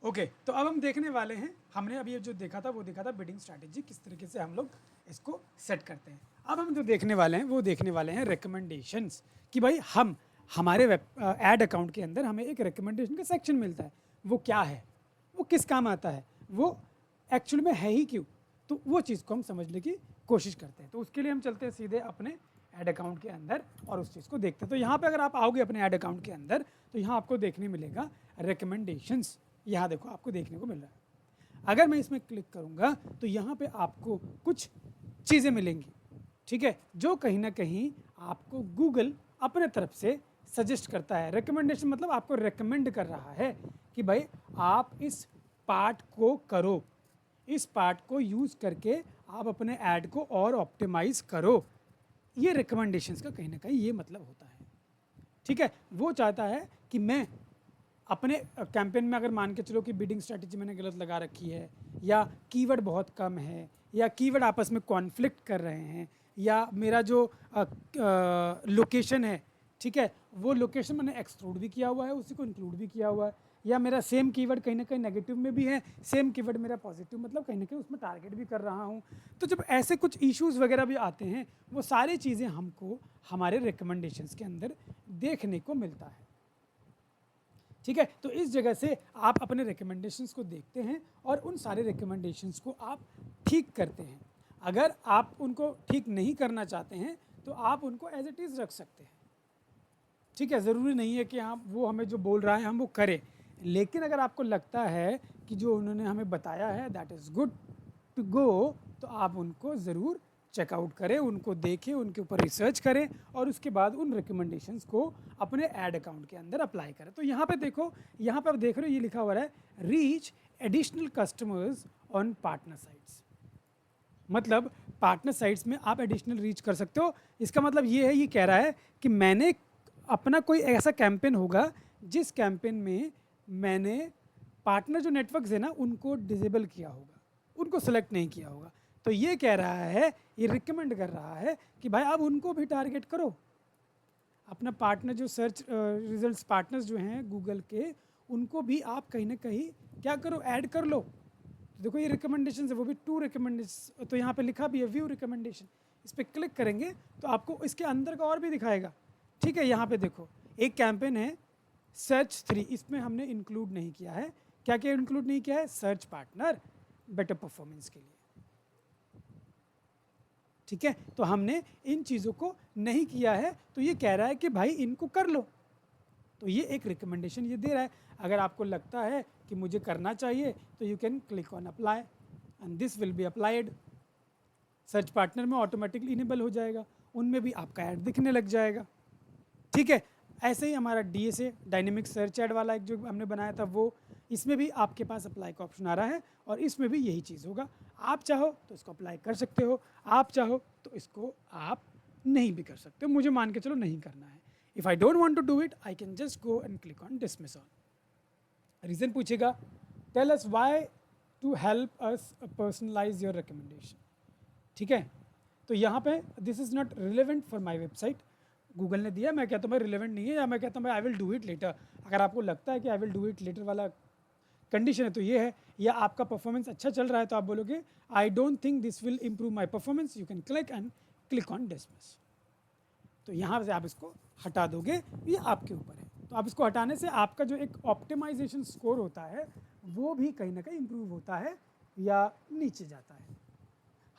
Okay तो अब हम देखने वाले हैं, हमने अभी जो देखा था वो देखा था बिडिंग स्ट्रैटेजी, किस तरीके से हम लोग इसको सेट करते हैं। अब हम जो देखने वाले हैं वो देखने वाले हैं रिकमेंडेशंस, कि भाई हम हमारे वेब एड अकाउंट के अंदर हमें एक रिकमेंडेशन का सेक्शन मिलता है, वो क्या है, वो किस काम आता है, वो एक्चुअल में है ही क्यों, तो वो चीज़ को हम समझने की कोशिश करते हैं। तो उसके लिए हम चलते हैं सीधे अपने ऐड अकाउंट के अंदर और उस चीज़ को देखते हैं। तो यहाँ पे अगर आप आओगे अपने ऐड अकाउंट के अंदर तो यहाँ आपको देखने मिलेगा रिकमेंडेशंस, यहाँ देखो आपको देखने को मिल रहा है। अगर मैं इसमें क्लिक करूँगा तो यहाँ पे आपको कुछ चीज़ें मिलेंगी, ठीक है, जो कहीं ना कहीं आपको गूगल अपने तरफ से सजेस्ट करता है। रिकमेंडेशन मतलब आपको रिकमेंड कर रहा है कि भाई आप इस पार्ट को करो, इस पार्ट को यूज़ करके आप अपने ऐड को और ऑप्टिमाइज करो। ये रिकमेंडेशंस का कहीं ना कहीं ये मतलब होता है, ठीक है। वो चाहता है कि मैं अपने कैंपेन में, अगर मान के चलो कि बिडिंग स्ट्रैटेजी मैंने गलत लगा रखी है, या कीवर्ड बहुत कम है, या कीवर्ड आपस में कॉन्फ्लिक्ट कर रहे हैं, या मेरा जो लोकेशन है, ठीक है, वो लोकेशन मैंने एक्सक्लूड भी किया हुआ है, उसी को इंक्लूड भी किया हुआ है, या मेरा सेम कीवर्ड कहीं ना कहीं नेगेटिव में भी है, सेम कीवर्ड मेरा पॉजिटिव, मतलब कहीं ना कहीं उसमें टारगेट भी कर रहा हूँ। तो जब ऐसे कुछ इश्यूज वगैरह भी आते हैं, वो सारी चीज़ें हमको हमारे रिकमेंडेशंस के अंदर देखने को मिलता है, ठीक है। तो इस जगह से आप अपने रिकमेंडेशंस को देखते हैं और उन सारे रिकमेंडेशंस को आप ठीक करते हैं। अगर आप उनको ठीक नहीं करना चाहते हैं तो आप उनको एज इट इज़ रख सकते हैं, ठीक है। ज़रूरी नहीं है कि हम वो हमें जो बोल रहा है हम वो करें, लेकिन अगर आपको लगता है कि जो उन्होंने हमें बताया है that is good to go, तो आप उनको ज़रूर चेकआउट करें, उनको देखें, उनके ऊपर रिसर्च करें और उसके बाद उन रिकमेंडेशंस को अपने ऐड अकाउंट के अंदर अप्लाई करें। तो यहाँ पे देखो, यहाँ पे आप देख रहे हो ये लिखा हुआ है reach additional customers on partner sites, मतलब पार्टनर साइट्स में आप एडिशनल रीच कर सकते हो। इसका मतलब ये है, ये कह रहा है कि मैंने अपना कोई ऐसा कैंपेन होगा जिस कैंपेन में मैंने पार्टनर जो नेटवर्क्स है ना उनको डिसेबल किया होगा, उनको सेलेक्ट नहीं किया होगा। तो ये कह रहा है, ये रिकमेंड कर रहा है कि भाई आप उनको भी टारगेट करो। अपना पार्टनर जो सर्च रिजल्ट्स पार्टनर्स जो हैं गूगल के, उनको भी आप कहीं ना कहीं क्या करो, ऐड कर लो। तो देखो ये रिकमेंडेशन है, वो भी 2 रिकमेंडेशन, तो यहाँ पे लिखा भी है व्यू रिकमेंडेशन। इस पर क्लिक करेंगे तो आपको इसके अंदर का और भी दिखाएगा, ठीक है। यहाँ पे देखो एक कैंपेन है सर्च 3, इसमें हमने इंक्लूड नहीं किया है। क्या क्या इंक्लूड नहीं किया है? सर्च पार्टनर बेटर परफॉर्मेंस के लिए, ठीक है। तो हमने इन चीज़ों को नहीं किया है, तो ये कह रहा है कि भाई इनको कर लो। तो ये एक रिकमेंडेशन ये दे रहा है। अगर आपको लगता है कि मुझे करना चाहिए तो you can click on apply and this will be applied. Search partner में ऑटोमेटिकली इनेबल हो जाएगा, उनमें भी आपका ऐड दिखने लग जाएगा, ठीक है। ऐसे ही हमारा DSA डायनेमिक सर्च ऐड वाला एक जो हमने बनाया था वो, इसमें भी आपके पास अप्लाई का ऑप्शन आ रहा है और इसमें भी यही चीज़ होगा। आप चाहो तो इसको अप्लाई कर सकते हो, आप चाहो तो इसको आप नहीं भी कर सकते हो। मुझे मान के चलो नहीं करना है, if I don't want to do it I can just go and click on dismiss all. Reason पूछेगा, tell us why to help us personalise your recommendation, ठीक है। तो यहाँ पे this is not relevant for my website, Google ने दिया, मैं कहता हूँ भाई रिलेवेंट नहीं है, या मैं कहता हूँ भाई I will do it later. अगर आपको लगता है कि I will do it later वाला कंडीशन है तो ये है, या आपका परफॉर्मेंस अच्छा चल रहा है तो आप बोलोगे I don't think this will improve my performance, you can click on dismiss. तो यहाँ से आप इसको हटा दोगे, ये आपके ऊपर है। तो आप इसको हटाने से आपका जो एक ऑप्टिमाइजेशन स्कोर होता है वो भी कहीं ना कहीं इम्प्रूव होता है या नीचे जाता है।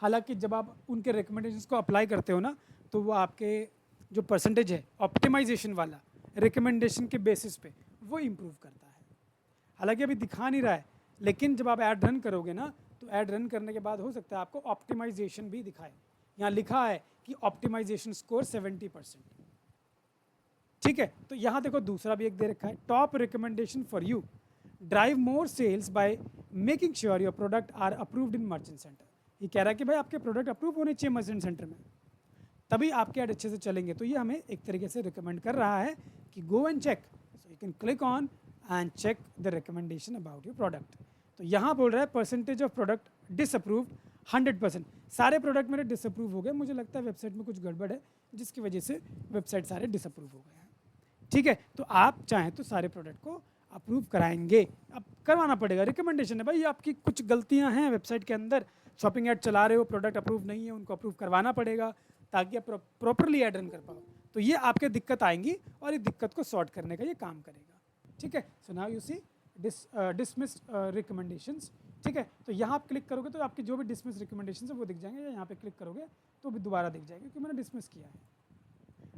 हालांकि जब आप उनके रिकमेंडेशंस को अप्लाई करते हो ना तो वो आपके जो परसेंटेज है ऑप्टिमाइजेशन वाला रिकमेंडेशन के बेसिस पे वो इम्प्रूव करता है। हालांकि अभी दिखा नहीं रहा है, लेकिन जब आप ऐड रन करोगे ना तो ऐड रन करने के बाद हो सकता है आपको ऑप्टिमाइजेशन भी दिखाए। यहाँ लिखा है कि ऑप्टिमाइजेशन स्कोर 70%, ठीक है। तो यहाँ देखो दूसरा भी एक दे रखा है, top recommendation for you drive more sales by making sure your product are approved in Merchant Center. ये कह रहा है कि भाई आपके प्रोडक्ट अप्रूव होने चाहिए मर्चेंट सेंटर में, तभी आपके ऐड अच्छे से चलेंगे। तो ये हमें एक तरीके से रिकमेंड कर रहा है कि go and check, so you can click on and check the recommendation about your product. तो यहाँ बोल रहा है परसेंटेज ऑफ प्रोडक्ट डिसअप्रूव्ड 100%। सारे प्रोडक्ट मेरे डिसअप्रूव हो गए, मुझे लगता है वेबसाइट में कुछ गड़बड़ है जिसकी वजह से वेबसाइट सारे डिसअप्रूव हो गए हैं, ठीक है। तो आप चाहें तो सारे प्रोडक्ट को अप्रूव कराएंगे। अब करवाना पड़ेगा। रिकमेंडेशन है भाई, आपकी कुछ गलतियां हैं वेबसाइट के अंदर, शॉपिंग ऐड चला रहे हो, प्रोडक्ट अप्रूव नहीं है, उनको अप्रूव करवाना पड़ेगा ताकि आप प्रॉपरली ऐड रन कर पाओ। तो ये आपके दिक्कत आएंगी और इस दिक्कत को सॉर्ट करने का ये काम करेगा। ठीक है, so now you see dismissed recommendations. ठीक है, तो यहाँ आप क्लिक करोगे तो आपके जो भी डिसमिस रिकमेंडेशन है वो दिख जाएंगे, या यहाँ पे क्लिक करोगे तो भी दोबारा दिख जाएगा क्योंकि मैंने डिसमिस किया है।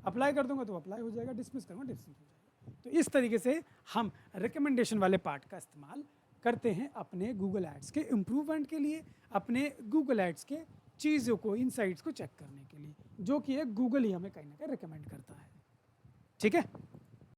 अप्लाई कर दूंगा तो अप्लाई हो जाएगा, डिसमिस करूँगा डिसमिस हो जाएगा। तो इस तरीके से हम रिकमेंडेशन वाले पार्ट का इस्तेमाल करते हैं अपने गूगल एड्स के इम्प्रूवमेंट के लिए, अपने गूगल एड्स के चीज़ों को, इनसाइट्स को चेक करने के लिए, जो कि एक गूगल ही हमें कहीं ना कहीं रिकमेंड करता है। ठीक है।